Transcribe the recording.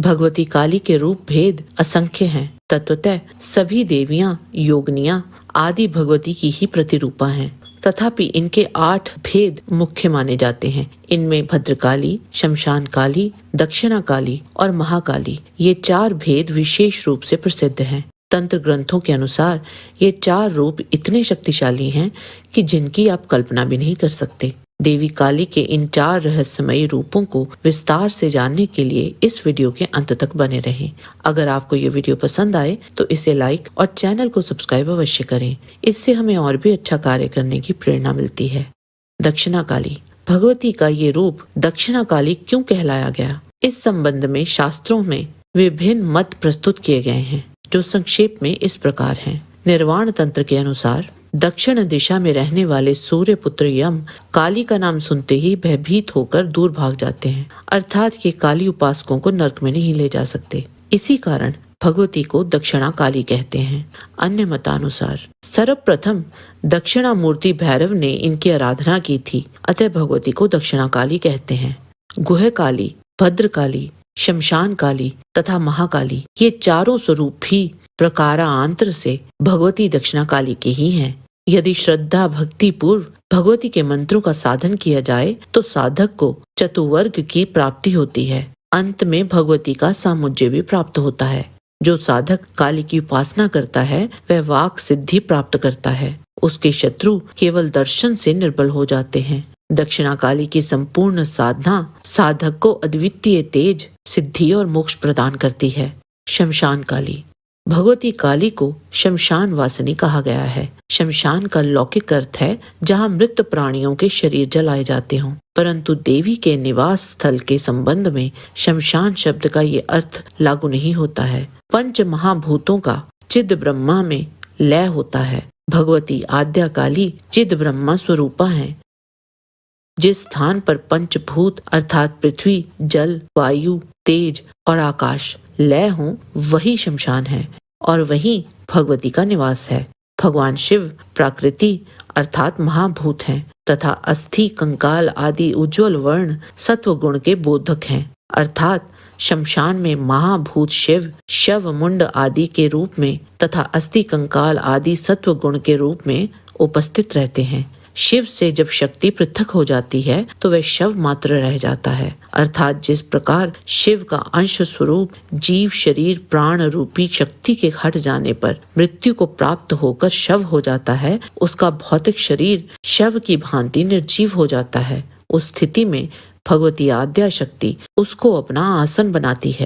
भगवती काली के रूप भेद असंख्य हैं। तत्वतः सभी देवियां योगिनियां आदि भगवती की ही प्रतिरूपा हैं। तथापि इनके 8 भेद मुख्य माने जाते हैं। इनमें भद्रकाली, शमशान काली, दक्षिणा काली और महाकाली, ये 4 भेद विशेष रूप से प्रसिद्ध हैं। तंत्र ग्रंथों के अनुसार ये 4 रूप इतने शक्तिशाली हैं कि जिनकी आप कल्पना भी नहीं कर सकते। देवी काली के इन 4 रहस्यमयी रूपों को विस्तार से जानने के लिए इस वीडियो के अंत तक बने रहें। अगर आपको ये वीडियो पसंद आए तो इसे लाइक और चैनल को सब्सक्राइब अवश्य करें। इससे हमें और भी अच्छा कार्य करने की प्रेरणा मिलती है। दक्षिणा काली, भगवती का ये रूप दक्षिणा काली क्यों कहलाया गया? इस संबंध में शास्त्रों में विभिन्न मत प्रस्तुत किए गए हैं, जो संक्षेप में इस प्रकार हैं। निर्वाण तंत्र के अनुसार दक्षिण दिशा में रहने वाले सूर्य पुत्र यम काली का नाम सुनते ही भयभीत होकर दूर भाग जाते हैं, अर्थात कि काली उपासकों को नरक में नहीं ले जा सकते। इसी कारण भगवती को दक्षिणा काली कहते हैं। अन्य मतानुसार सर्वप्रथम दक्षिणा मूर्ति भैरव ने इनकी आराधना की थी, अतः भगवती को दक्षिणा काली कहते हैं। गुह काली, भद्रकाली, शमशान काली तथा महाकाली, ये चारों स्वरूप भी प्रकारांतर से भगवती दक्षिणा काली के ही हैं। यदि श्रद्धा भक्ति पूर्व भगवती के मंत्रों का साधन किया जाए तो साधक को चतुर्वर्ग की प्राप्ति होती है। अंत में भगवती का सामुज्य भी प्राप्त होता है। जो साधक काली की उपासना करता है वह वाक सिद्धि प्राप्त करता है। उसके शत्रु केवल दर्शन से निर्बल हो जाते हैं। दक्षिणा काली की संपूर्ण साधना साधक को अद्वितीय तेज, सिद्धि और मोक्ष प्रदान करती है। शमशान काली, भगवती काली को शमशान वासिनी कहा गया है। शमशान का लौकिक अर्थ है जहाँ मृत प्राणियों के शरीर जलाए जाते हों, परंतु देवी के निवास स्थल के संबंध में शमशान शब्द का ये अर्थ लागू नहीं होता है। पंच महाभूतों का चिद ब्रह्मा में लय होता है। भगवती आद्या काली चिद ब्रह्मा स्वरूपा है। जिस स्थान पर पंचभूत अर्थात पृथ्वी, जल, वायु, तेज और आकाश लय हों वही शमशान है और वहीं भगवती का निवास है। भगवान शिव प्रकृति अर्थात महाभूत हैं तथा अस्थि, कंकाल आदि उज्ज्वल वर्ण सत्व गुण के बोधक हैं, अर्थात शमशान में महाभूत शिव शव मुंड आदि के रूप में तथा अस्थि, कंकाल आदि सत्व गुण के रूप में उपस्थित रहते हैं। शिव से जब शक्ति पृथक हो जाती है तो वह शव मात्र रह जाता है, अर्थात जिस प्रकार शिव का अंश स्वरूप जीव शरीर प्राण रूपी शक्ति के हट जाने पर मृत्यु को प्राप्त होकर शव हो जाता है, उसका भौतिक शरीर शव की भांति निर्जीव हो जाता है। उस स्थिति में भगवती आद्या शक्ति उसको अपना आसन बनाती है